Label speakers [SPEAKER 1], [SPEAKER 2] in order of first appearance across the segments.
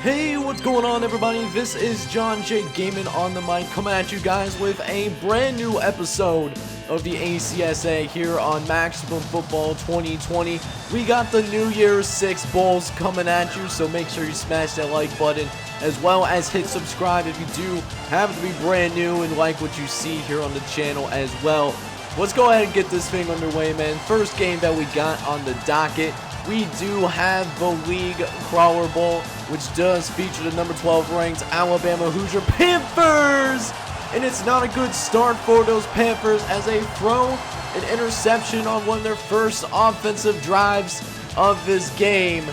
[SPEAKER 1] Hey, what's going on, everybody? This is John J. Gaming on the mic, coming at you guys with a brand new episode of the ACSA here on Maximum Football 2020. We got the New Year's 6 Bowls coming at you, so make sure you smash that like button, as well as hit subscribe if you do happen to be brand new and like what you see here on the channel as well. Let's go ahead and get this thing underway, man. First game that we got on the docket, we do have the League Crawler Bowl, which does feature the number 12 ranked Alabama Hoosier Panthers. And it's not a good start for those Panthers as they throw an interception on one of their first offensive drives of this game.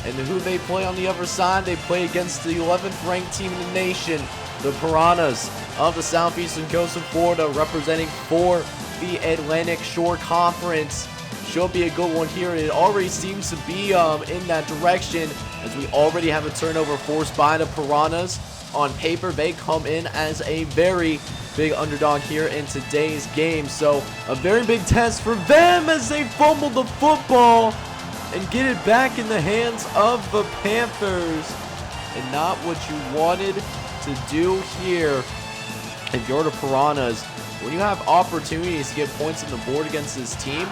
[SPEAKER 1] And who they play on the other side? They play against the 11th ranked team in the nation, the Piranhas of the southeastern coast of Florida, representing for the Atlantic Shore Conference. Should be a good one here, and it already seems to be in that direction, as we already have a turnover forced by the Piranhas. On paper, they come in as a very big underdog here in today's game, so a very big test for them as they fumble the football and get it back in the hands of the Panthers, and not what you wanted to do here. If you're the Piranhas, when you have opportunities to get points on the board against this team,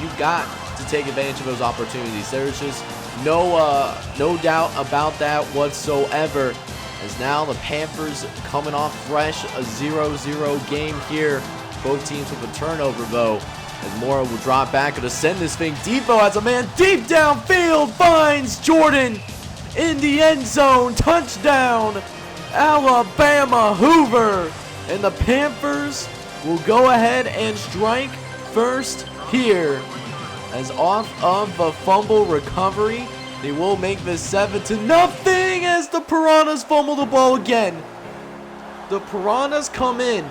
[SPEAKER 1] you've got to take advantage of those opportunities. There's just no doubt about that whatsoever. As now the Panthers coming off fresh, a 0-0 game here. Both teams with a turnover though. As Mora will drop back and send this thing deep. As a man deep downfield finds Jordan in the end zone. Touchdown, Alabama Hoover. And the Panthers will go ahead and strike first here, as off of the fumble recovery, they will make this 7-0 as the Piranhas fumble the ball again. The Piranhas come in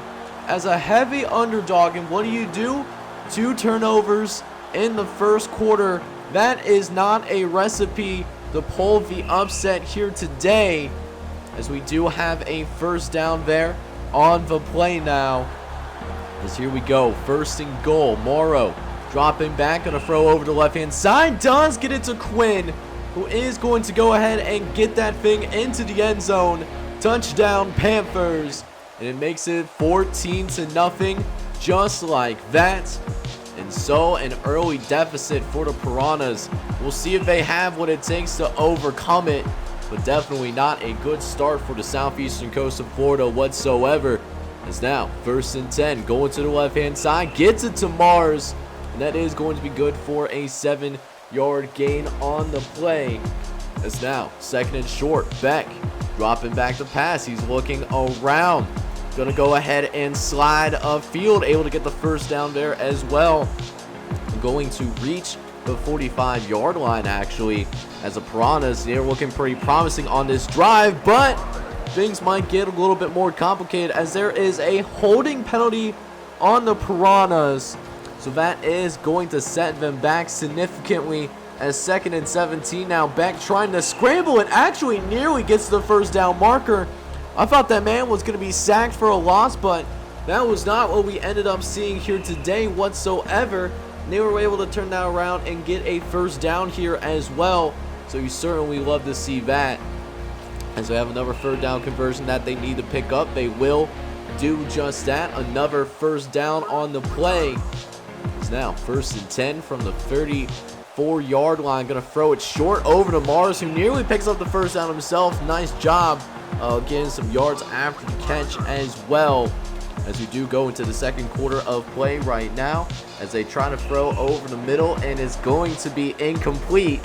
[SPEAKER 1] as a heavy underdog, and what do? 2 turnovers in the first quarter. That is not a recipe to pull the upset here today, as we do have a first down there on the play now. As here we go, first and goal. Morrow dropping back, gonna throw over the left-hand side. Does get it to Quinn, who is going to go ahead and get that thing into the end zone. Touchdown Panthers. And it makes it 14-0, just like that. And so an early deficit for the Piranhas. We'll see if they have what it takes to overcome it, but definitely not a good start for the southeastern coast of Florida whatsoever. As now, first and 10, going to the left-hand side, gets it to Mars. And that is going to be good for a 7-yard gain on the play. As now, second and short, Beck dropping back the pass. He's looking around. Going to go ahead and slide upfield, able to get the first down there as well. Going to reach the 45-yard line, actually, as the Piranhas, they're looking pretty promising on this drive, but things might get a little bit more complicated as there is a holding penalty on the Piranhas. So that is going to set them back significantly as second and 17 now. Beck trying to scramble and actually nearly gets to the first down marker. I thought that man was going to be sacked for a loss, but that was not what we ended up seeing here today whatsoever. And they were able to turn that around and get a first down here as well. So you certainly love to see that. As they have another third down conversion that they need to pick up, they will do just that. Another first down on the play. It's now first and 10 from the 34-yard line. Going to throw it short over to Mars, who nearly picks up the first down himself. Nice job getting some yards after the catch as well. As we do go into the second quarter of play right now, as they try to throw over the middle, and it's going to be incomplete.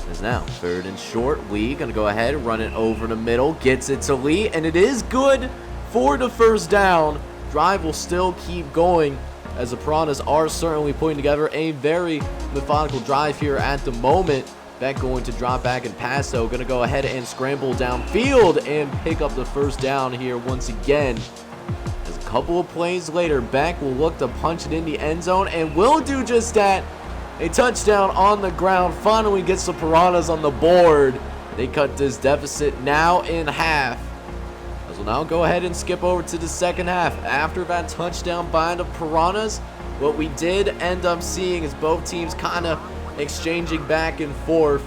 [SPEAKER 1] As now third and short, Lee going to go ahead and run it over the middle, gets it to Lee, and it is good for the first down. Drive will still keep going, as the Piranhas are certainly putting together a very methodical drive here at the moment. Beck going to drop back and pass, though. Going to go ahead and scramble downfield and pick up the first down here once again. As a couple of plays later, Beck will look to punch it in the end zone and will do just that. A touchdown on the ground finally gets the Piranhas on the board. They cut this deficit now in half. As we'll now go ahead and skip over to the second half. After that touchdown by the Piranhas, what we did end up seeing is both teams kind of exchanging back and forth.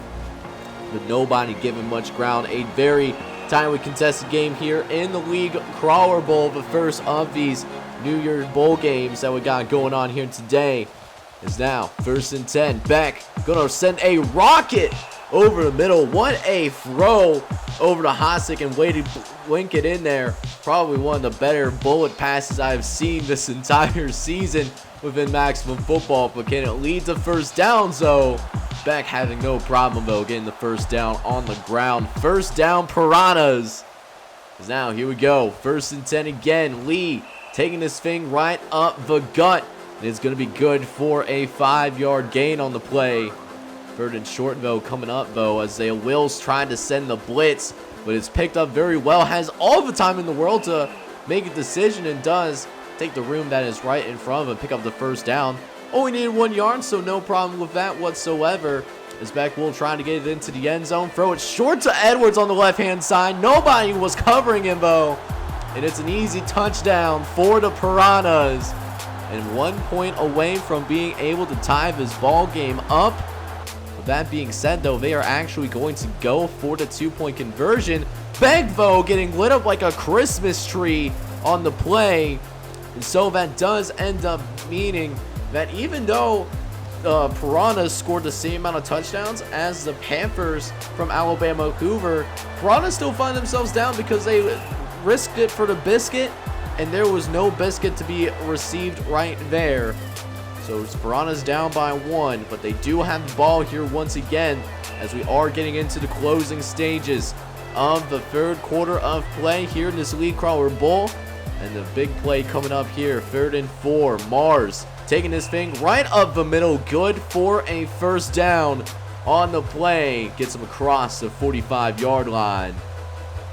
[SPEAKER 1] but nobody giving much ground. A very tightly contested game here in the League Crawler Bowl, the first of these New Year's Bowl games that we got going on here today. Is now 1st and 10. Beck gonna send a rocket over the middle. What a throw over to Hossack, and way to blink it in there. Probably one of the better bullet passes I've seen this entire season within Maximum Football. But can it lead to first downs though? Beck having no problem though getting the first down on the ground. First down, Piranhas. Now here we go. 1st and 10 again. Lee taking this thing right up the gut. And it's going to be good for a 5-yard gain on the play. 3rd and short though coming up though, as they Will's trying to send the blitz, but it's picked up very well. Has all the time in the world to make a decision, and does take the room that is right in front of him, pick up the first down. Only needed 1 yard, so no problem with that whatsoever. As Beck will try to get it into the end zone, throw it short to Edwards on the left-hand side. Nobody was covering him though, and it's an easy touchdown for the Piranhas. And 1 point away from being able to tie this ball game up. With that being said though, they are actually going to go for the 2-point conversion. Beck though getting lit up like a Christmas tree on the play. And so that does end up meaning that even though Piranhas scored the same amount of touchdowns as the Panthers from Alabama Hoover, Piranhas still find themselves down because they risked it for the biscuit, and there was no biscuit to be received right there. So it's Piranhas down by 1, but they do have the ball here once again, as we are getting into the closing stages of the 3rd quarter of play here in this League Crawler Bowl. And the big play coming up here, 3rd and 4. Mars taking this thing right up the middle, good for a first down on the play. Gets him across the 45-yard line.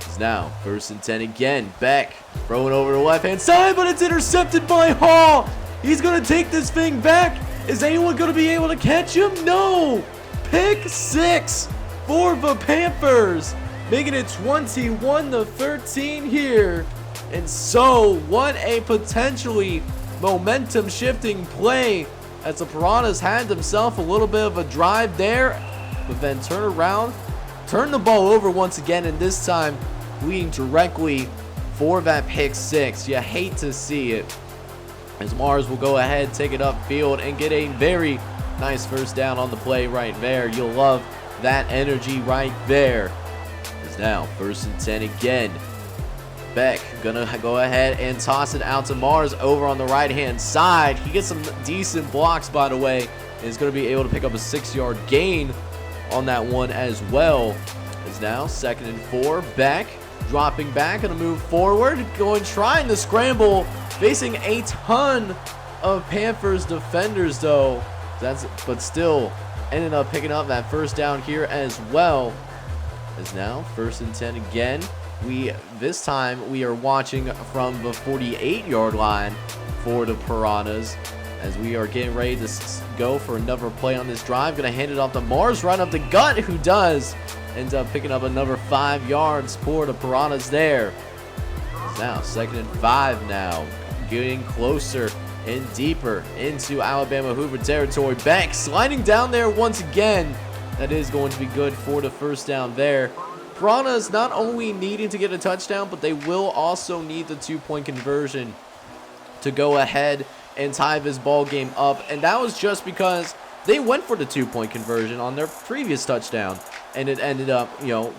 [SPEAKER 1] It's now 1st and 10 again. Beck throwing over the left-hand side, but it's intercepted by Hall. He's going to take this thing back. Is anyone going to be able to catch him? No. Pick 6 for the Panthers, making it 21-13 here. And so, what a potentially momentum-shifting play, as the Piranhas had themselves a little bit of a drive there, but then turn around, turn the ball over once again, and this time leading directly for that pick 6. You hate to see it, as Mars will go ahead, take it upfield, and get a very nice first down on the play right there. You'll love that energy right there. It's now 1st and 10 again. Beck gonna go ahead and toss it out to Mars over on the right-hand side. He gets some decent blocks, by the way, and is gonna be able to pick up a 6-yard gain on that one as well. It's now 2nd and 4. Beck dropping back, gonna move forward, trying to scramble, facing a ton of Panthers defenders though. But still ended up picking up that first down here as well. It's now 1st and 10 again. This time we are watching from the 48-yard line for the Piranhas, as we are getting ready to go for another play on this drive. Gonna hand it off to Mars right up the gut, who does ends up picking up another 5 yards for the Piranhas there. It's now 2nd and 5 now, getting closer and deeper into Alabama Hoover territory. Beck sliding down there once again. That is going to be good for the first down there. Piranhas not only needing to get a touchdown, but they will also need the 2-point conversion to go ahead and tie this ball game up. And that was just because they went for the 2-point conversion on their previous touchdown, and it ended up,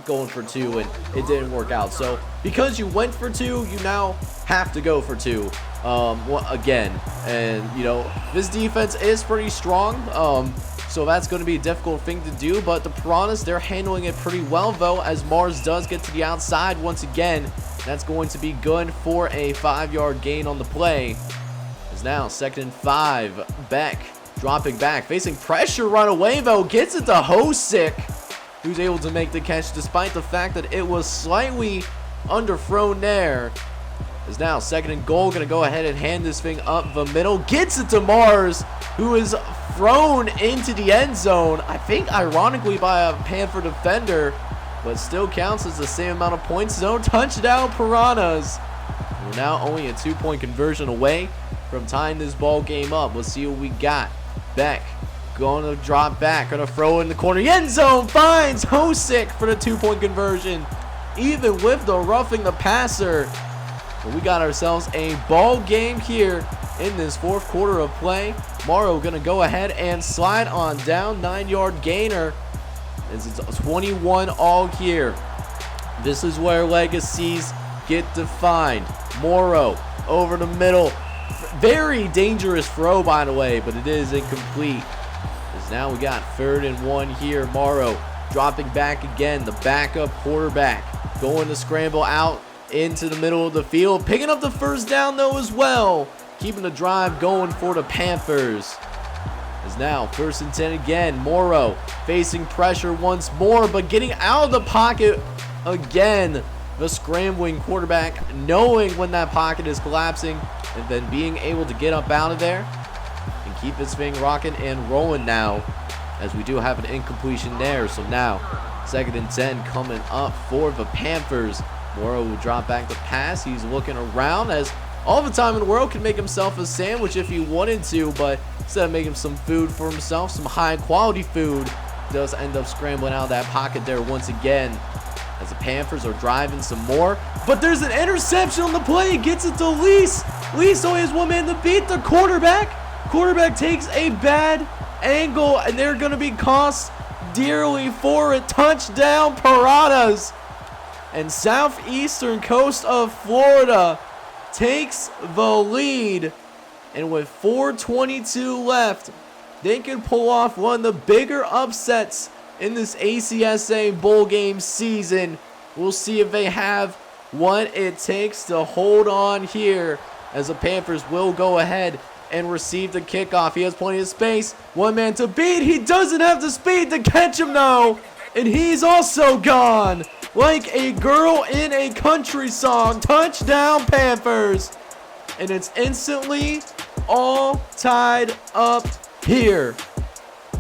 [SPEAKER 1] going for 2, and it didn't work out. So because you went for 2, you now have to go for 2 again. And this defense is pretty strong. So that's going to be a difficult thing to do, but the Piranhas, they're handling it pretty well though, as Mars does get to the outside once again. That's going to be good for a 5-yard gain on the play. It's now 2nd and 5. Beck dropping back, facing pressure right away though, gets it to Hosick, who's able to make the catch despite the fact that it was slightly underthrown there. Is now 2nd and goal, gonna go ahead and hand this thing up the middle, gets it to Mars, who is thrown into the end zone, I think ironically by a Panther defender, but still counts as the same amount of points. No touchdown, Piranhas. We're now only a 2-point conversion away from tying this ball game up. Let's see what we got. Beck Going to drop back. Going to throw in the corner. End zone finds Hosick for the 2-point conversion. Even with the roughing the passer. But we got ourselves a ball game here in this fourth quarter of play. Morrow going to go ahead and slide on down. 9-yard gainer. It's 21 all here. This is where legacies get defined. Morrow over the middle. Very dangerous throw, by the way, but it is incomplete. As now we got 3rd and 1 here. Morrow dropping back again. The backup quarterback going to scramble out into the middle of the field. Picking up the first down, though, as well. Keeping the drive going for the Panthers. As now 1st and 10 again. Morrow facing pressure once more, but getting out of the pocket again. The scrambling quarterback knowing when that pocket is collapsing and then being able to get up out of there and keep this thing rocking and rolling now, as we do have an incompletion there. So now 2nd and 10 coming up for the Panthers. Morrow will drop back the pass. He's looking around, as all the time in the world can make himself a sandwich if he wanted to, but instead of making some food for himself, some high quality food, does end up scrambling out of that pocket there once again, as the Panthers are driving some more. But there's an interception on the play. Gets it to Lease. Lease only has one man to beat the quarterback. Quarterback takes a bad angle, and they're going to be cost dearly for it. Touchdown, Piranhas. And southeastern coast of Florida takes the lead. And with 4:22 left, they can pull off one of the bigger upsets in this ACSA bowl game season. We'll see if they have what it takes to hold on here, as the Panthers will go ahead and receive the kickoff. He has plenty of space. One man to beat. He doesn't have the speed to catch him, though. And he's also gone. Like a girl in a country song. Touchdown, Panthers. And it's instantly all tied up here.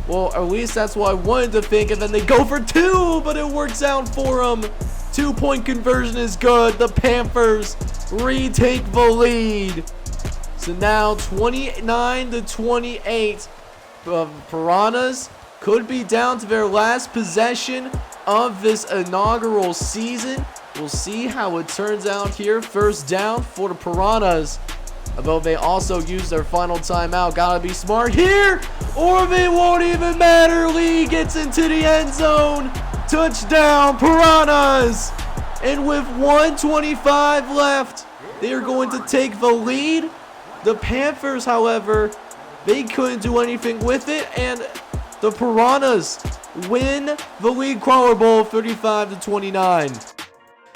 [SPEAKER 1] Well, at least that's what I wanted to think. And then they go for 2, but it works out for them. 2-point conversion is good. The Panthers retake the lead. So now 29-28. Piranhas could be down to their last possession of this inaugural season. We'll see how it turns out here. 1st down for the Piranhas. Although they also use their final timeout. Gotta be smart here, or it won't even matter. Lee gets into the end zone. Touchdown, Piranhas. And with 1:25 left, they are going to take the lead. The Panthers, however, they couldn't do anything with it, and the Piranhas win the League Crawler Bowl 35-29.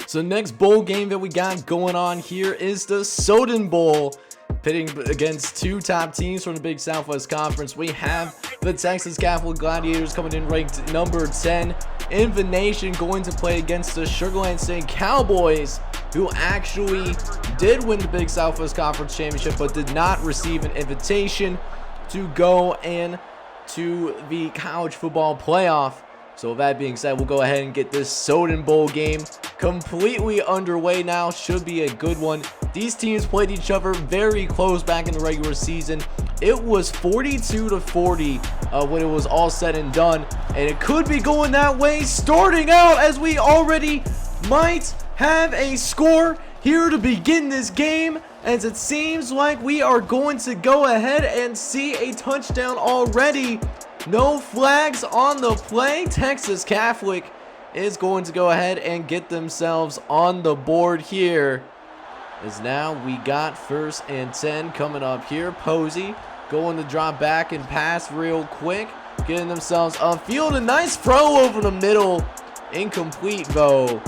[SPEAKER 1] So next bowl game that we got going on here is the Soden Bowl, pitting against 2 top teams from the Big Southwest Conference. We have the Texas Catholic Gladiators coming in ranked number 10 in the nation, going to play against the Sugarland State Cowboys, who actually did win the Big Southwest Conference Championship but did not receive an invitation to go in to the college football playoff. So with that being said, we'll go ahead and get this Soden Bowl game completely underway now. Should be a good one. These teams played each other very close back in the regular season. It was 42-40 when it was all said and done. And it could be going that way starting out, as we already might have a score here to begin this game, as it seems like we are going to go ahead and see a touchdown already. No flags on the play. Texas Catholic is going to go ahead and get themselves on the board here. As now we got 1st and 10 coming up here. Posey going to drop back and pass real quick, getting themselves upfield. A nice throw over the middle. Incomplete though.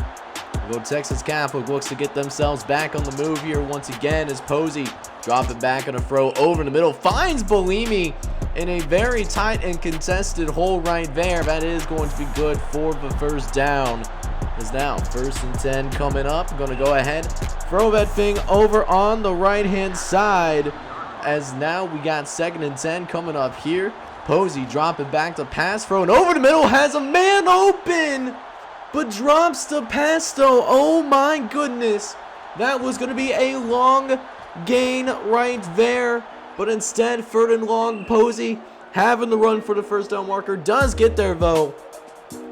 [SPEAKER 1] Texas Catholic looks to get themselves back on the move here once again, as Posey dropping back on a throw over the middle. Finds Belimi in a very tight and contested hole right there. That is going to be good for the 1st down. As now 1st and 10 coming up. I'm going to go ahead, throw that thing over on the right hand side, as now we got 2nd and 10 coming up here. Posey dropping back to pass, throwing over the middle, has a man open, but drops the pass though. Oh my goodness. That was going to be a long gain right there. But instead, 3rd and long, Posey having the run for the first down marker. Does get there though.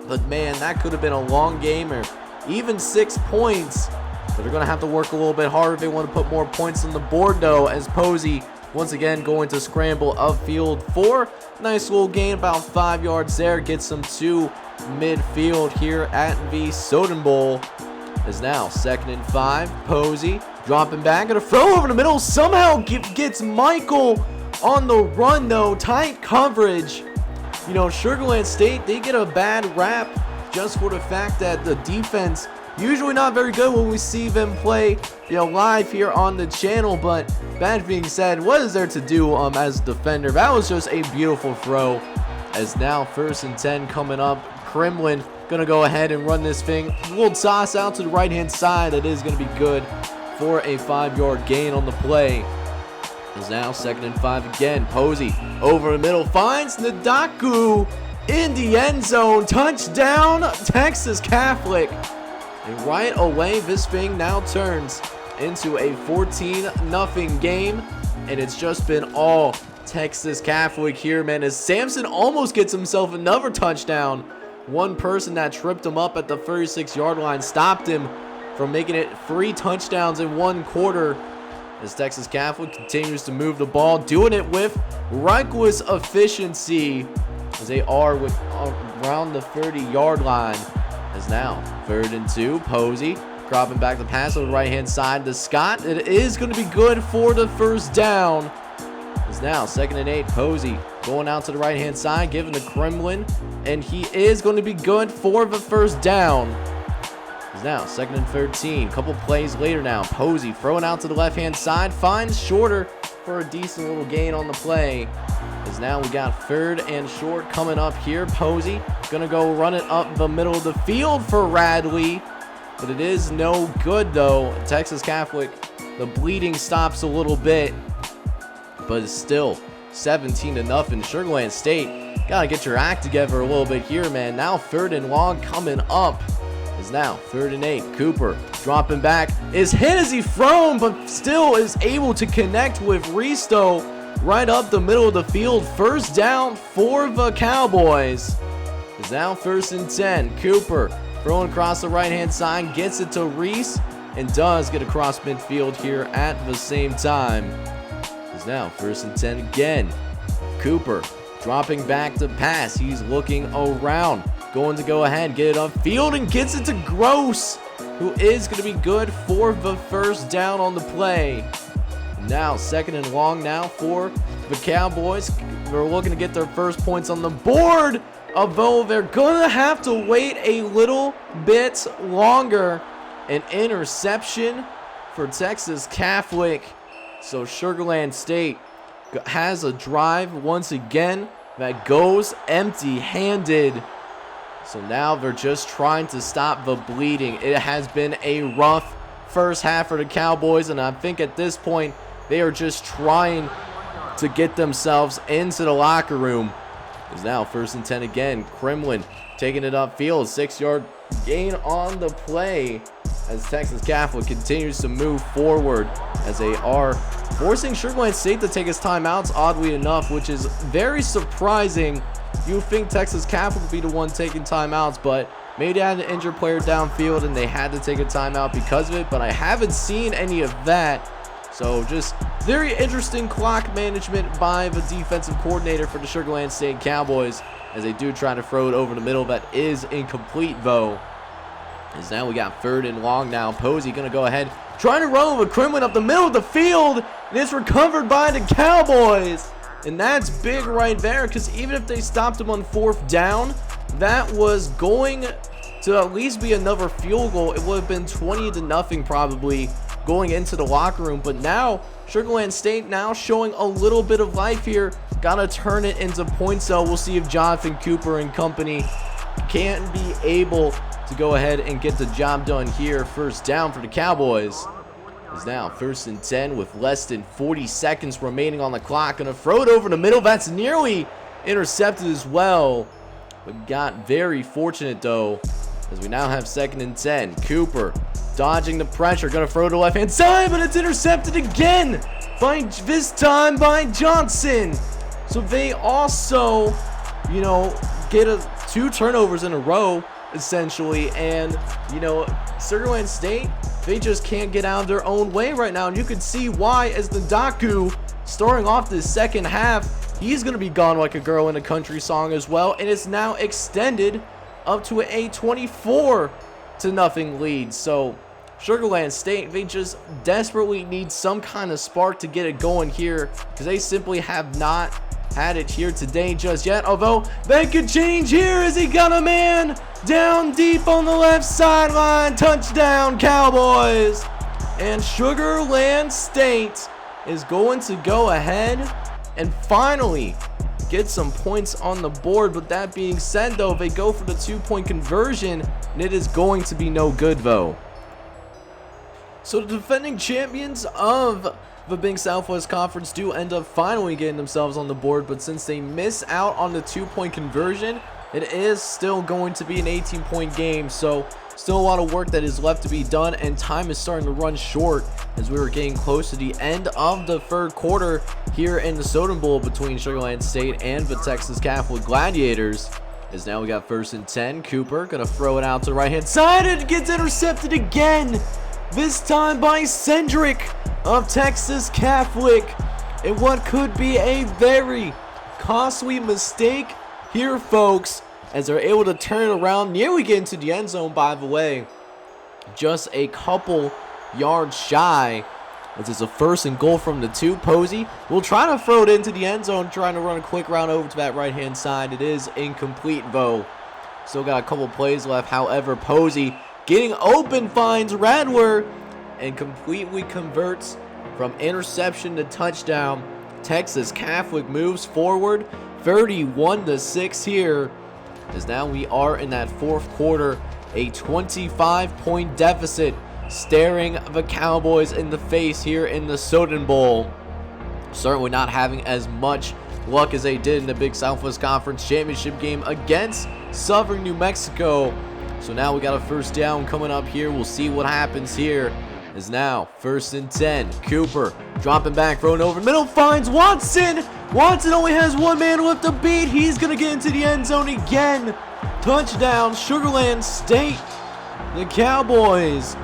[SPEAKER 1] But man, that could have been a long game, or even 6 points. But they're going to have to work a little bit harder if they want to put more points on the board though, as Posey once again going to scramble upfield for nice little gain, about 5 yards there. Gets them to midfield here at the Soden Bowl. Is now 2nd and 5. Posey dropping back, and a throw over the middle. Somehow gets Michael on the run though. Tight coverage. You know, Sugar Land State, they get a bad rap just for the fact that the defense usually not very good when we see them play, you know, live here on the channel. But that being said, what is there to do as a defender? That was just a beautiful throw. As now 1st and 10 coming up. Kremlin gonna go ahead and run this thing. A little toss out to the right hand side. That is gonna be good for a 5-yard gain on the play. Is now 2nd and 5 again. Posey over the middle finds Nadaku in the end zone. Touchdown, Texas Catholic. And right away, this thing now turns into a 14-0 game, and it's just been all Texas Catholic here, man, as Samson almost gets himself another touchdown. One person that tripped him up at the 36-yard line stopped him from making it 3 touchdowns in 1 quarter. As Texas Catholic continues to move the ball, doing it with reckless efficiency, as they are with around the 30-yard line. As now 3rd and 2. Posey dropping back the pass on the right-hand side to Scott. It is going to be good for the first down. Is now 2nd and 8. Posey going out to the right-hand side, giving to Kremlin, and he is going to be good for the first down. Is now 2nd and 13. Couple plays later now. Posey throwing out to the left-hand side, finds Shorter for a decent little gain on the play. As now we got 3rd and short coming up here. Posey gonna go run it up the middle of the field for Radley, but it is no good though. Texas Catholic, the bleeding stops a little bit, but it's still 17-0. Sugar Land State gotta get your act together a little bit here, man. Now 3rd and long coming up. Is now 3rd and 8. Cooper dropping back, is hit as he thrown, but still is able to connect with Risto right up the middle of the field. First down for the Cowboys. Is now 1st and 10. Cooper throwing across the right-hand side, gets it to Reese, and does get across midfield here at the same time. Is now 1st and 10 again. Cooper dropping back to pass. He's looking around, going to go ahead, get it upfield, and gets it to Gross, who is going to be good for the first down on the play. Now 2nd and long now for the Cowboys. They're looking to get their first points on the board, although they're going to have to wait a little bit longer. An interception for Texas Catholic. So Sugar Land State has a drive once again that goes empty-handed. So now they're just trying to stop the bleeding. It has been a rough first half for the Cowboys, and I think at this point they are just trying to get themselves into the locker room. It's now 1st and 10 again. Kremlin taking it upfield. 6-yard gain on the play as Texas Catholic continues to move forward, as they are forcing Sugar Land State to take its timeouts, oddly enough, which is very surprising. You would think Texas Catholic would be the one taking timeouts, but maybe they had an injured player downfield and they had to take a timeout because of it, but I haven't seen any of that. So just very interesting clock management by the defensive coordinator for the Sugar Land State Cowboys, as they do try to throw it over the middle. That is incomplete though. As now we got 3rd and long now. Posey gonna go ahead, trying to run with Kremlin up the middle of the field, and it's recovered by the Cowboys. And that's big right there, because even if they stopped him on 4th down, that was going to at least be another field goal. It would have been 20-0 probably going into the locker room. But now Sugar Land State now showing a little bit of life here. Gotta turn it into points though. We'll see if Jonathan Cooper and company can be able to go ahead and get the job done here. First down for the Cowboys. Is now 1st and 10 with less than 40 seconds remaining on the clock. Gonna throw it over the middle. That's nearly intercepted as well, but got very fortunate though, as we now have 2nd and 10. Cooper dodging the pressure, gonna throw to the left hand side, but it's intercepted again, this time by Johnson. So they also, get 2 turnovers in a row, essentially. And, Sugar Land State, they just can't get out of their own way right now. And you can see why, as the Daku, starting off this second half, he's going to be gone like a girl in a country song as well. And it's now extended up to a 24-0 lead. So Sugar Land State, they just desperately need some kind of spark to get it going here, because they simply have not had it here today just yet. Although that could change here as he got a man down deep on the left sideline. Touchdown Cowboys. And Sugar Land State is going to go ahead and finally get some points on the board. But that being said, though, they go for the 2-point conversion, and it is going to be no good, though. So the defending champions of the Big Southwest Conference do end up finally getting themselves on the board, but since they miss out on the 2-point conversion, it is still going to be an 18-point game. So still a lot of work that is left to be done, and time is starting to run short as we were getting close to the end of the third quarter here in the Soda Bowl between Sugar Land State and the Texas Catholic Gladiators. As now we got 1st and 10. Cooper gonna throw it out to the right hand side, and it gets intercepted again, this time by Cendric of Texas Catholic. And what could be a very costly mistake here, folks, as they're able to turn it around, nearly get into the end zone, by the way, just a couple yards shy. This is a 1st and goal from the 2. Posey will try to throw it into the end zone, trying to run a quick route over to that right hand side. It is incomplete, though. Still got a couple plays left. However, Posey getting open finds Radler and completely converts from interception to touchdown. Texas Catholic moves forward 31-6 here, as now we are in that 4th quarter, a 25-point deficit staring the Cowboys in the face here in the Soda Bowl. Certainly not having as much luck as they did in the Big Southwest Conference Championship game against Southern New Mexico. So now we got a 1st down coming up here. We'll see what happens here. Is now 1st and 10. Cooper dropping back, throwing over middle, finds Watson. Watson only has one man left to beat. He's going to get into the end zone again. Touchdown, Sugar Land State. The Cowboys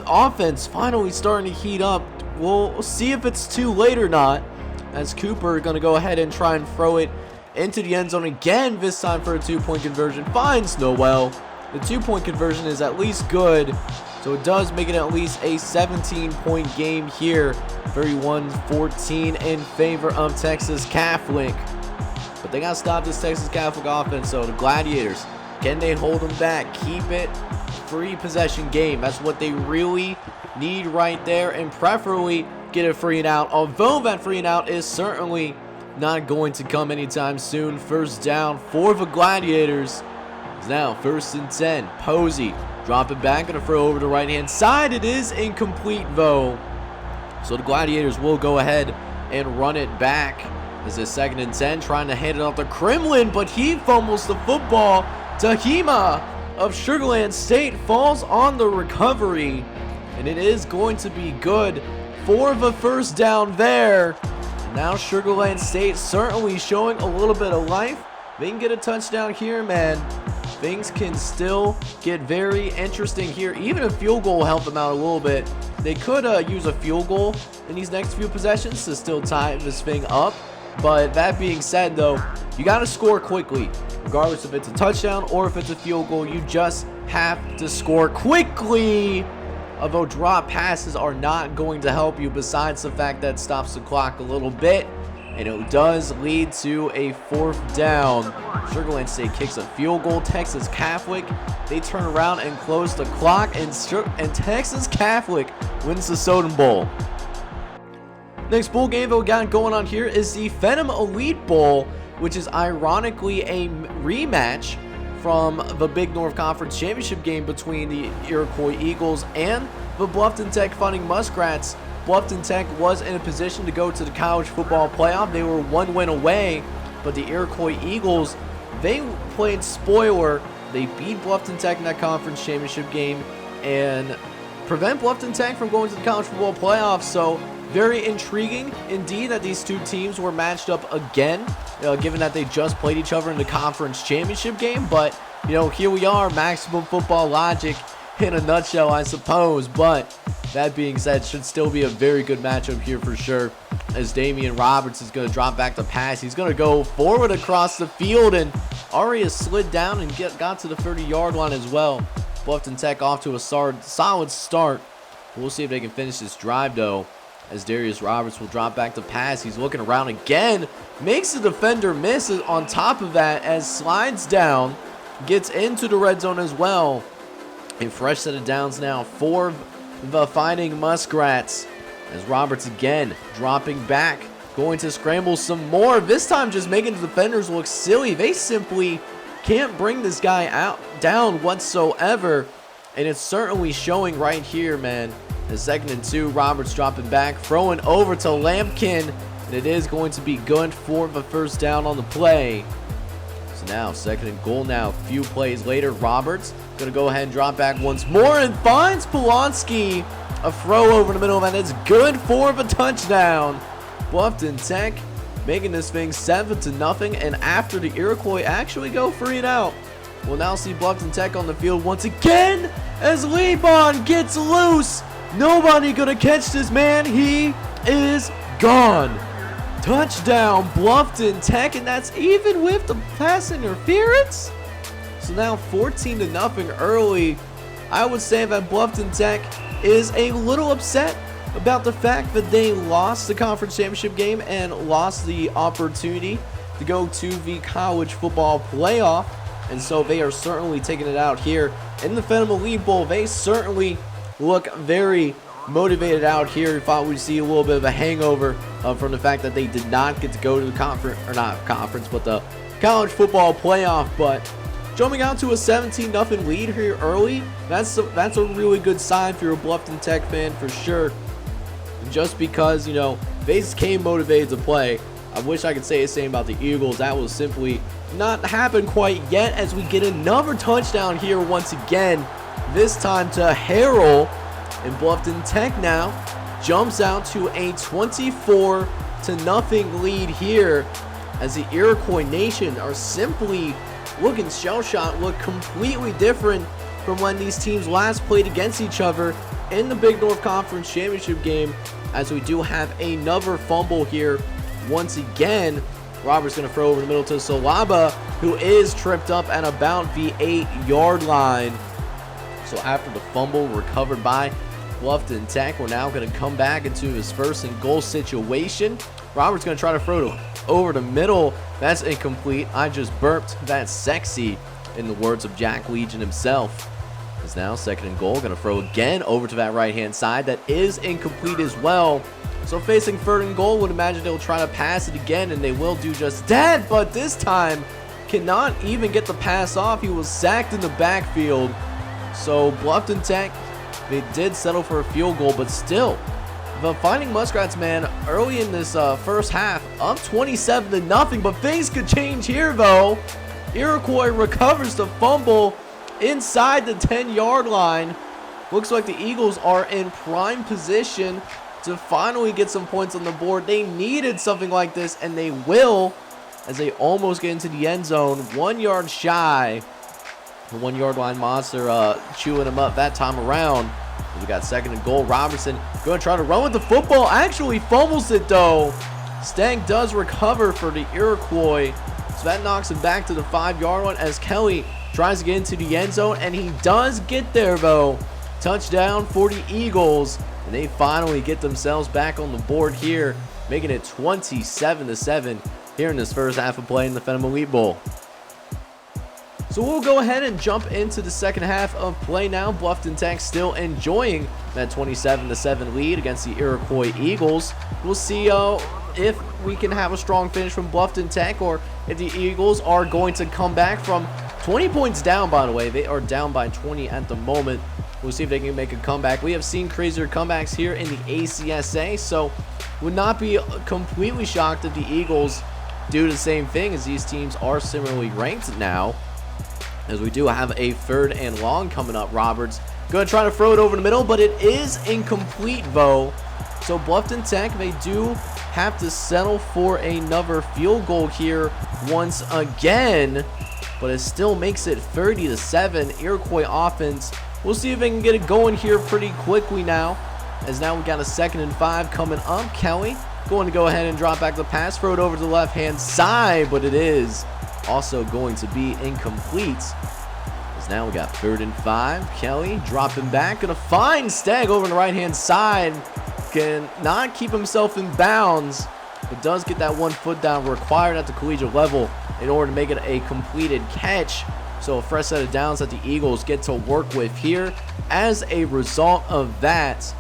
[SPEAKER 1] offense finally starting to heat up. We'll see if it's too late or not, as Cooper going to go ahead and try and throw it into the end zone again, this time for a 2-point conversion. Finds Noel. The 2-point conversion is at least good, so it does make it at least a 17-point game here. 31-14 in favor of Texas Catholic. But they got to stop this Texas Catholic offense, so the Gladiators, can they hold them back? Keep it free possession game. That's what they really need right there, and preferably get a free and out. Although that free and out is certainly not going to come anytime soon. 1st down for the Gladiators. It's now 1st and 10. Posey dropping back, gonna throw over the right hand side. It is incomplete, though. So the Gladiators will go ahead and run it back. This is 2nd and 10, trying to hand it off to Kremlin, but he fumbles the football. Tahima of Sugar Land State falls on the recovery, and it is going to be good for the 1st down there. Now Sugar Land State certainly showing a little bit of life. They can get a touchdown here, man. Things can still get very interesting here. Even a field goal will help them out a little bit. They could use a field goal in these next few possessions to still tie this thing up. But that being said, though, you got to score quickly. Regardless if it's a touchdown or if it's a field goal, you just have to score quickly. Although drop passes are not going to help you, besides the fact that it stops the clock a little bit. And it does lead to a 4th down. Sugar Land State kicks a field goal. Texas Catholic, they turn around and close the clock, and Texas Catholic wins the Soda Bowl. Next bowl game that we got going on here is the Phenom Elite Bowl, which is ironically a rematch from the Big North Conference Championship game between the Iroquois Eagles and the Bluffton Tech Fighting Muskrats. Bluffton Tech was in a position to go to the college football playoff. They were 1 win away, but the Iroquois Eagles, they played spoiler. They beat Bluffton Tech in that conference championship game, and prevent Bluffton Tech from going to the college football playoffs. So very intriguing indeed that these two teams were matched up again, given that they just played each other in the conference championship game. But, here we are, maximum football logic in a nutshell, I suppose. But that being said, should still be a very good matchup here for sure, as Damian Roberts is going to drop back to pass. He's going to go forward across the field, and Aria slid down and got to the 30-yard line as well. Bluffton Tech off to a solid start. We'll see if they can finish this drive, though, as Darius Roberts will drop back to pass. He's looking around again, makes the defender miss on top of that, as slides down, gets into the red zone as well. A fresh set of downs now for the Fighting Muskrats, as Roberts again dropping back, going to scramble some more, this time just making the defenders look silly. They simply can't bring this guy down whatsoever, and it's certainly showing right here, man. The 2nd and 2, Roberts dropping back, throwing over to Lampkin, and it is going to be good for the first down on the play. So now 2nd and goal now, a few plays later. Roberts going to go ahead and drop back once more and finds Polonsky. A throw over the middle, and it's good for the touchdown. Bluffton Tech making this thing 7-0, and after the Iroquois actually go 3 and out, we'll now see Bluffton Tech on the field once again as Lebon gets loose. Nobody gonna catch this man. He is gone. Touchdown, Bluffton Tech, and that's even with the pass interference. So now 14-0 early. I would say that Bluffton Tech is a little upset about the fact that they lost the conference championship game and lost the opportunity to go to the college football playoff. And so they are certainly taking it out here in the Phenom Elite Bowl. They certainly look very motivated out here. Thought we'd see a little bit of a hangover from the fact that they did not get to go to the the college football playoff. But jumping out to a 17-0 lead here early, that's a really good sign if you're a Bluffton Tech fan for sure. Just because, they came motivated to play. I wish I could say the same about the Eagles. That will simply not happen quite yet, as we get another touchdown here once again. This time to Harrell, and Bluffton Tech now jumps out to a 24-0 lead here, as the Iroquois Nation are simply looking shell-shocked, look completely different from when these teams last played against each other in the Big North Conference Championship game, as we do have another fumble here once again. Roberts going to throw over the middle to Salaba, who is tripped up at about the 8-yard line. So after the fumble recovered by Bluffton Tech, we're now going to come back into his 1st and goal situation. Roberts going to try to throw it over the middle. That's incomplete. I just burped. That's sexy, in the words of Jack Legion himself. Is now 2nd and goal. Going to throw again over to that right-hand side. That is incomplete as well. So facing 3rd and goal, would imagine they'll try to pass it again, and they will do just that. But this time, cannot even get the pass off. He was sacked in the backfield. So Bluffton Tech, they did settle for a field goal, but still, the Fighting Muskrats, man, early in this first half, up 27-0. But things could change here, though. Iroquois recovers the fumble inside the 10-yard line. Looks like the Eagles are in prime position to finally get some points on the board. They needed something like this, and they will, as they almost get into the end zone, 1 yard shy. The 1-yard line monster chewing them up that time around. We got 2nd and goal. Robertson going to try to run with the football. Actually fumbles it, though. Stank does recover for the Iroquois, so that knocks him back to the 5-yard line as Kelly tries to get into the end zone, and he does get there, though. Touchdown for the Eagles, and they finally get themselves back on the board here, making it 27-7 here in this first half of play in the Phenom Elite Bowl. So we'll go ahead and jump into the second half of play now. Bluffton Tech still enjoying that 27-7 lead against the Iroquois Eagles. We'll see if we can have a strong finish from Bluffton Tech, or if the Eagles are going to come back from 20 points down, by the way. They are down by 20 at the moment. We'll see if they can make a comeback. We have seen crazier comebacks here in the ACSA, so would not be completely shocked if the Eagles do the same thing, as these teams are similarly ranked now. As we do have a 3rd and long coming up. Roberts Gonna try to throw it over the middle, but it is incomplete, though. So Bluffton Tech, they do have to settle for another field goal here once again, but it still makes it 30-7. Iroquois offense, we'll see if they can get it going here pretty quickly now, as now we got a 2nd and 5 coming up. Kelly going to go ahead and drop back the pass, throw it over to the left-hand side, but it is also going to be incomplete. As now we got 3rd and 5. Kelly dropping back, gonna find Stagg over on the right-hand side. Can not keep himself in bounds, but does get that 1 foot down required at the collegiate level in order to make it a completed catch. So a fresh set of downs that the Eagles get to work with here. As a result of that,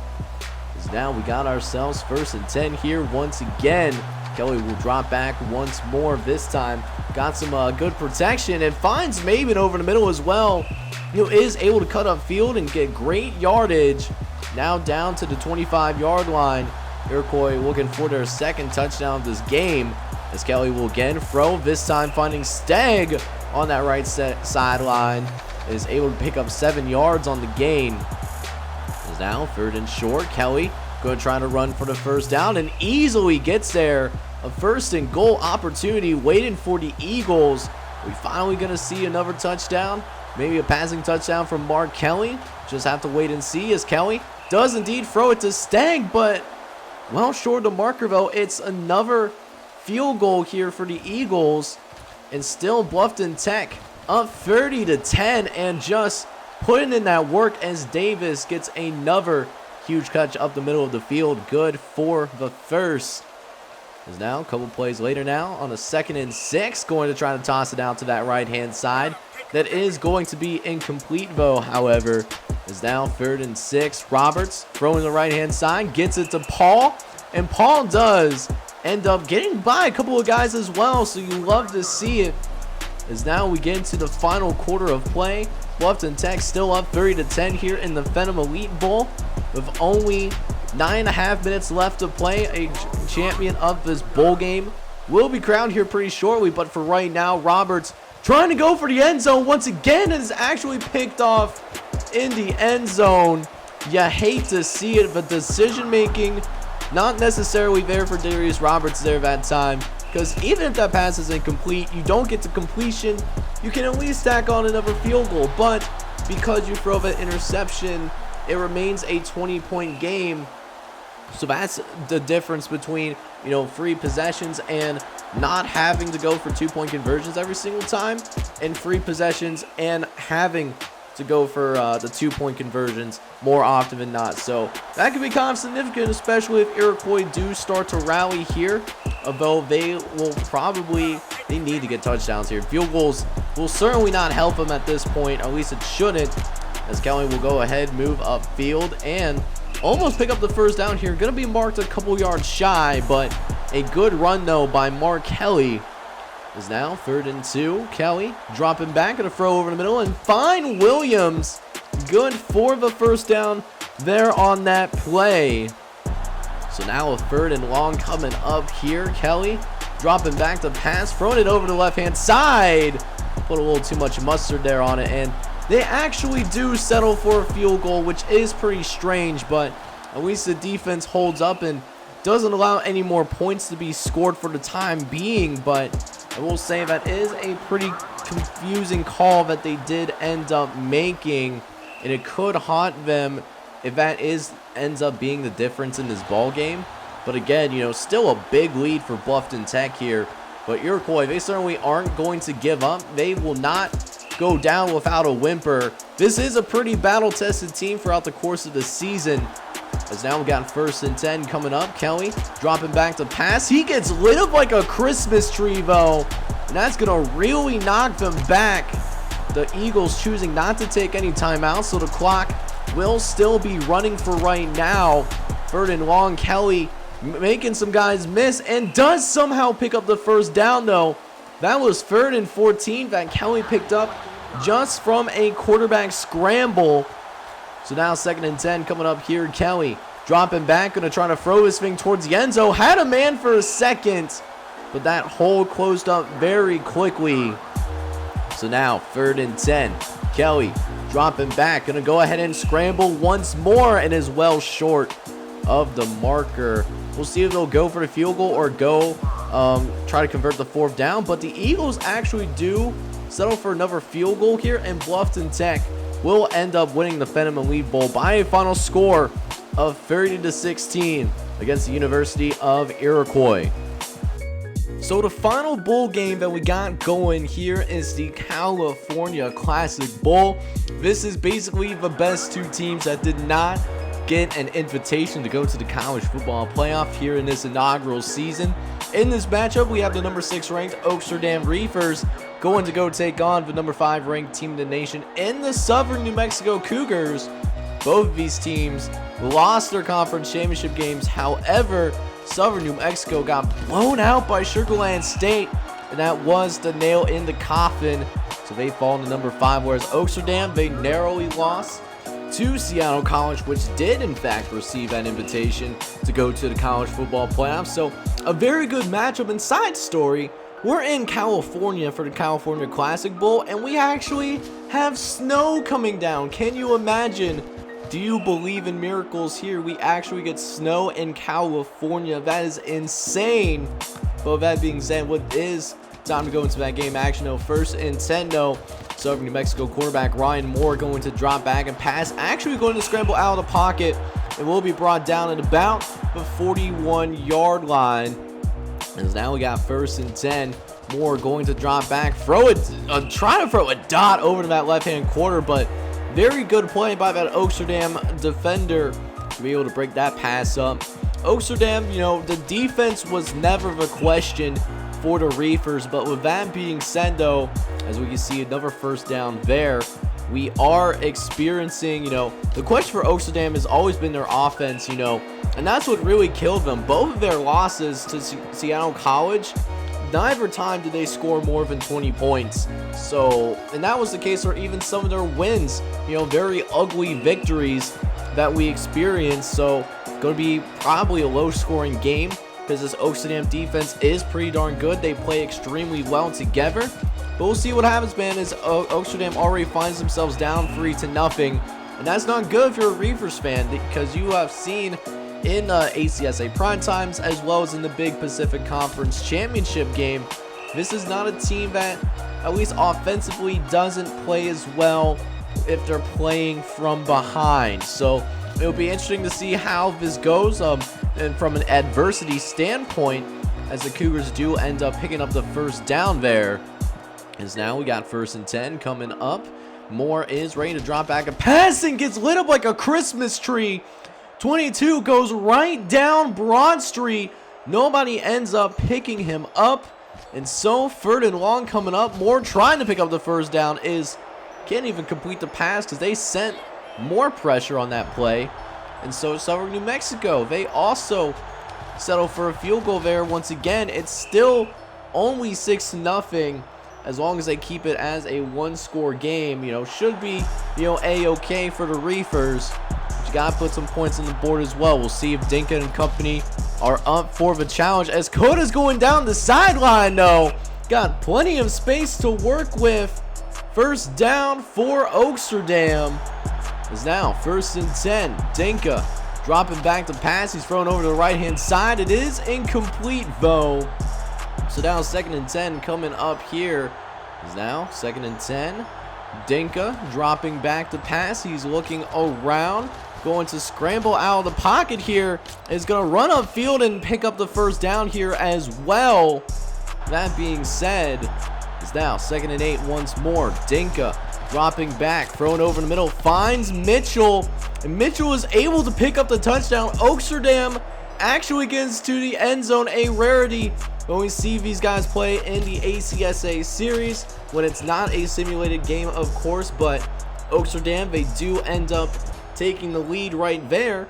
[SPEAKER 1] now we got ourselves 1st and 10 here once again. Kelly will drop back once more this time. Got some good protection and finds Maven over the middle as well, who is able to cut up field and get great yardage. Now down to the 25-yard line. Iroquois looking for their 2nd touchdown of this game, as Kelly will again throw, this time finding Stagg on that right sideline. Is able to pick up 7 yards on the gain. Is now 3rd and short. Kelly going to try to run for the 1st down and easily gets there. A 1st and goal opportunity waiting for the Eagles. We finally going to see another touchdown, maybe a passing touchdown from Mark Kelly. Just have to wait and see, as Kelly does indeed throw it to Stagg, but well short of the marker, though. It's another field goal here for the Eagles, and still Bluffton Tech up 30-10, and just putting in that work as Davis gets another huge catch up the middle of the field. Good for the 1st. Is now a couple plays later now on a 2nd and 6, going to try to toss it out to that right-hand side. That is going to be incomplete, though, however. Is now 3rd and 6. Roberts throwing the right-hand side, gets it to Paul, and Paul does end up getting by a couple of guys as well, so you love to see it. As now we get into the final quarter of play. Bluffton Tech still up 30-10 here in the Phenom Elite Bowl, with only 9.5 minutes left to play. A champion of this bowl game will be crowned here pretty shortly, but for right now, Roberts trying to go for the end zone once again, and is actually picked off in the end zone. You hate to see it, but decision making not necessarily there for Darius Roberts there that time, because even if that pass is incomplete, you don't get to completion, you can at least stack on another field goal. But because you throw that interception, it remains a 20-point game. So that's the difference between, you know, free possessions and not having to go for 2-point conversions every single time, and free possessions and having to go for the 2-point conversions more often than not. So that could be kind of significant, especially if Iroquois do start to rally here, although they need to get touchdowns here. Field goals will certainly not help them at this point, or at least it shouldn't, as Kelly will go ahead, move upfield, and almost pick up the 1st down here. Going to be marked a couple yards shy, but a good run, though, by Mark Kelly. Is now 3rd and 2. Kelly dropping back, going to throw over the middle and find Williams. Good for the 1st down there on that play. So now a 3rd and long coming up here. Kelly dropping back to pass, throwing it over to the left-hand side. Put a little too much mustard there on it, and they actually do settle for a field goal, which is pretty strange, but at least the defense holds up and doesn't allow any more points to be scored for the time being. But I will say that is a pretty confusing call that they did end up making, and it could haunt them if that ends up being the difference in this ball game. But again, you know, still a big lead for Bluffton Tech here. But Iroquois, they certainly aren't going to give up. They will not go down without a whimper. This is a pretty battle-tested team throughout the course of the season. As now we got 1st and 10 coming up. Kelly dropping back to pass. He gets lit up like a Christmas tree, though, and that's going to really knock them back. The Eagles choosing not to take any timeouts, so the clock will still be running for right now. 3rd and long. Kelly making some guys miss and does somehow pick up the 1st down, though. That was 3rd and 14 that Kelly picked up just from a quarterback scramble. So now 2nd and 10 coming up here. Kelly dropping back, going to try to throw his thing towards the end zone. Had a man for a second, but that hole closed up very quickly. So now 3rd and 10. Kelly dropping back. Gonna go ahead and scramble once more and is well short of the marker. We'll see if they'll go for the field goal or go try to convert the 4th down. But the Eagles actually do settle for another field goal here, and Bluffton Tech will end up winning the Fenham Elite Bowl by a final score of 30-16 against the University of Iroquois. So the final bowl game that we got going here is the California Classic Bowl. This is basically the best 2 teams that did not get an invitation to go to the college football playoff here in this inaugural season. In this matchup, we have the number 6 ranked Oaksterdam Reefers going to go take on the number 5 ranked team in the nation in the Southern New Mexico Cougars. Both of these teams lost their conference championship games. However, Southern New Mexico got blown out by Sugar Land State, and that was the nail in the coffin. So they fall to number 5, whereas Oaksterdam, they narrowly lost to Seattle College, which did in fact receive an invitation to go to the college football playoffs. So a very good matchup. And side story, we're in California for the California Classic Bowl, and we actually have snow coming down. Can you imagine? Do you believe in miracles here? We actually get snow in California. That is insane. But with that being said, what is time to go into that game action though? 1st and 10 though. Southern New Mexico quarterback Ryan Moore going to drop back and pass. Actually going to scramble out of the pocket and will be brought down at about the 41-yard line. As now we got 1st and 10. Moore going to drop back, throw it, try to throw a dot over to that left-hand quarter, but very good play by that Oaksterdam defender to be able to break that pass up. Oaksterdam, you know, the defense was never the question for the Reefers, but with that being said though, as we can see another 1st down there, we are experiencing, you know, the question for Oaksterdam has always been their offense, you know, and that's what really killed them. Both of their losses to Seattle College, neither time did they score more than 20 points. So, and that was the case for even some of their wins, you know, very ugly victories that we experienced. So, going to be probably a low scoring game because this Oaksterdam defense is pretty darn good. They play extremely well together. But we'll see what happens, man, as Oaksterdam already finds themselves down 3-0. And that's not good if you're a Reefers fan, because you have seen in ACSA prime times as well as in the Big Pacific Conference Championship game, this is not a team that, at least offensively, doesn't play as well if they're playing from behind. So it'll be interesting to see how this goes, and from an adversity standpoint, as the Cougars do end up picking up the 1st down there. As now we got 1st and 10 coming up. Moore is ready to drop back and pass and gets lit up like a Christmas tree. 22 goes right down Broad Street. Nobody ends up picking him up. And so 3rd and long coming up. Moore trying to pick up the 1st down can't even complete the pass because they sent more pressure on that play. And so Southern New Mexico, they also settle for a field goal there. Once again, it's still only 6-0. As long as they keep it as a 1-score game, you know, should be, you know, a-okay for the Reefers. But you gotta put some points on the board as well. We'll see if Dinka and company are up for the challenge. As Coda's going down the sideline, though. Got plenty of space to work with. 1st down for Oaksterdam. Is now 1st and 10. Dinka dropping back to pass. He's thrown over to the right-hand side. It is incomplete, though. So now 2nd and 10 coming up here. Is now 2nd and 10. Dinka dropping back to pass. He's looking around. Going to scramble out of the pocket here. Is going to run upfield and pick up the 1st down here as well. That being said, is now 2nd and 8 once more. Dinka dropping back. Thrown over in the middle. Finds Mitchell. And Mitchell is able to pick up the touchdown. Oaksterdam actually gets to the end zone. A rarity when we see these guys play in the ACSA series, when it's not a simulated game, of course. But Oaksterdam, they do end up taking the lead right there,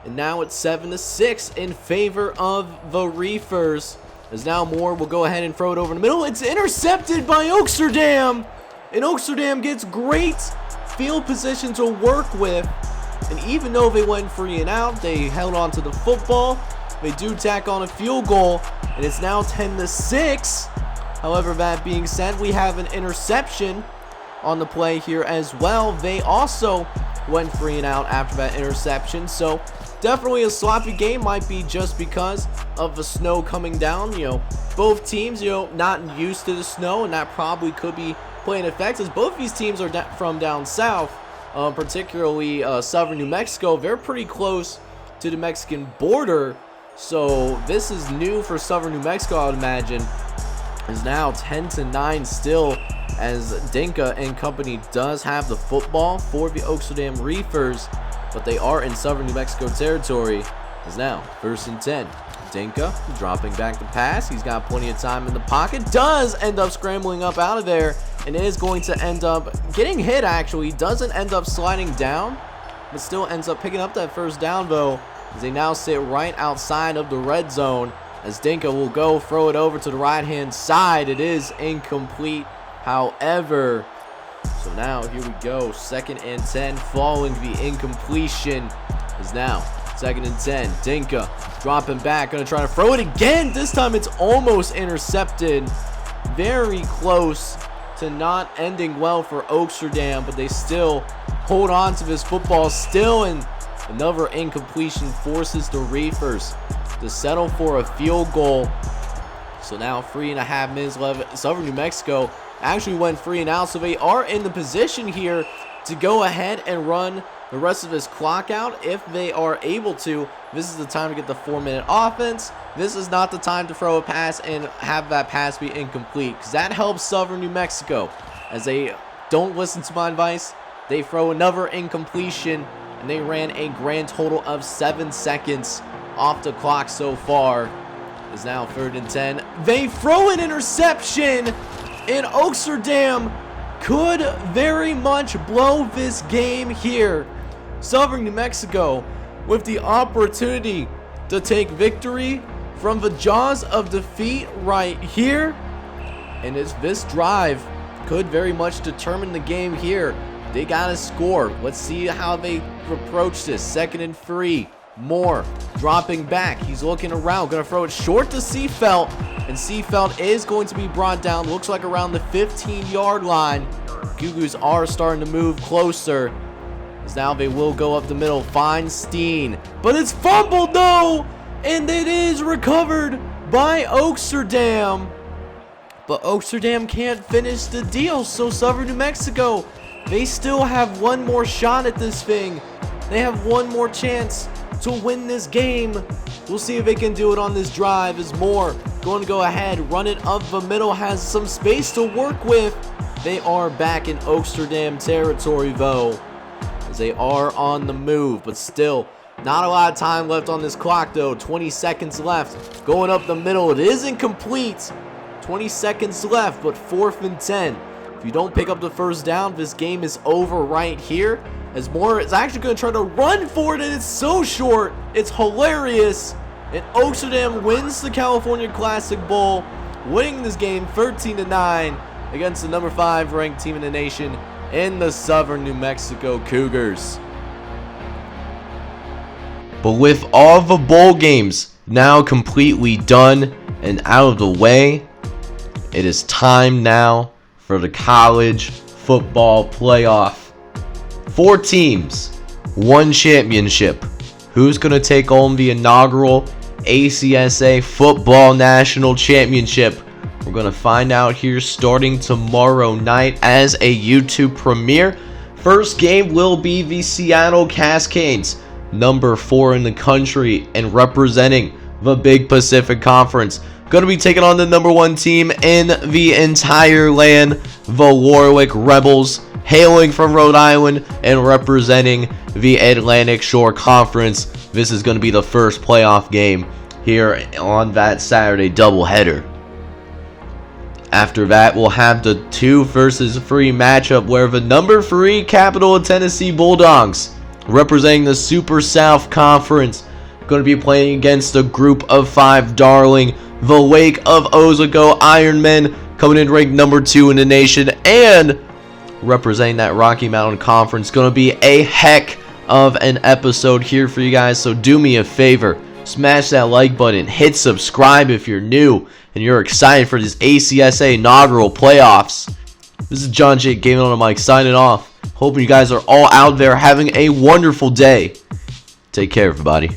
[SPEAKER 1] and now it's 7-6 in favor of the Reefers. As now Moore will go ahead and throw it over in the middle. It's intercepted by Oaksterdam, and Oaksterdam gets great field position to work with. And even though they went 3 and out, they held on to the football. They do tack on a field goal, and it's now 10-6. However, that being said, we have an interception on the play here as well. They also went 3 and out after that interception. So definitely a sloppy game, might be just because of the snow coming down. Both teams, not used to the snow, and that probably could be playing effect, as both these teams are from down south, particularly southern New Mexico. They're pretty close to the Mexican border, so this is new for southern New Mexico, I would imagine. Is now 10-9 still, as Dinka and company does have the football for the Oaksterdam Reefers, but they are in southern New Mexico territory. Is now 1st and 10. Dinka dropping back the pass. He's got plenty of time in the pocket. Does end up scrambling up out of there, and is going to end up getting hit, actually. Doesn't end up sliding down, but still ends up picking up that first down, though, as they now sit right outside of the red zone, as Dinka will go throw it over to the right-hand side. It is incomplete, however. So now here we go, 2nd and 10 following the incompletion. Is now 2nd and 10. Dinka dropping back, gonna try to throw it again. This time it's almost intercepted. Very close to not ending well for Oaksterdam, but they still hold on to this football still, and another incompletion forces the Reefers to settle for a field goal. So now 3.5 minutes left. Southern New Mexico actually went 3 and out, so they are in the position here to go ahead and run the rest of this clock out if they are able to. This is the time to get the 4-minute offense. This is not the time to throw a pass and have that pass be incomplete, because that helps Southern New Mexico, as they don't listen to my advice. They throw another incompletion, and they ran a grand total of 7 seconds off the clock so far. Is now 3rd and 10. They throw an interception, and Oaksterdam could very much blow this game here. Southern New Mexico with the opportunity to take victory from the jaws of defeat right here. And this drive could very much determine the game here. They gotta score. Let's see how they approach this. 2nd and 3. Moore dropping back. He's looking around. Gonna throw it short to Seafelt. And Seafelt is going to be brought down. Looks like around the 15-yard line. Goo-Goos are starting to move closer, as now they will go up the middle. Feinstein. But it's fumbled, though. And it is recovered by Oaksterdam. But Oaksterdam can't finish the deal. So Southern New Mexico, they still have one more shot at this thing. They have one more chance to win this game. We'll see if they can do it on this drive, as Moore going to go ahead, run it up the middle, has some space to work with. They are back in Oaksterdam territory, though, as they are on the move, but still not a lot of time left on this clock, though. 20 seconds left. Going up the middle. It is incomplete. 20 seconds left, but 4th and 10. If you don't pick up the first down, this game is over right here, as Moore is actually going to try to run for it, and it's so short. It's hilarious. And Oaksterdam wins the California Classic Bowl, winning this game 13-9 against the number 5 ranked team in the nation in the Southern New Mexico Cougars. But with all the bowl games now completely done and out of the way, it is time now for the college football playoff. 4 teams, 1 championship. Who's going to take on the inaugural ACSA Football National Championship? We're going to find out here starting tomorrow night as a YouTube premiere. First game will be the Seattle Cascades, number 4 in the country and representing the Big Pacific Conference. Going to be taking on the number 1 team in the entire land, the Warwick Rebels, hailing from Rhode Island and representing the Atlantic Shore Conference. This is going to be the first playoff game here on that Saturday doubleheader. After that, we'll have the 2 versus 3 matchup, where the number 3 Capital of Tennessee Bulldogs, representing the Super South Conference, going to be playing against the group of 5 darling, the Lake of Ozago Ironmen, coming in ranked number 2 in the nation, and representing that Rocky Mountain Conference. Going to be a heck of an episode here for you guys, so do me a favor, smash that like button, hit subscribe if you're new and you're excited for this ACSA inaugural playoffs. This is John J. Gaming on the mic signing off. Hoping you guys are all out there having a wonderful day. Take care, everybody.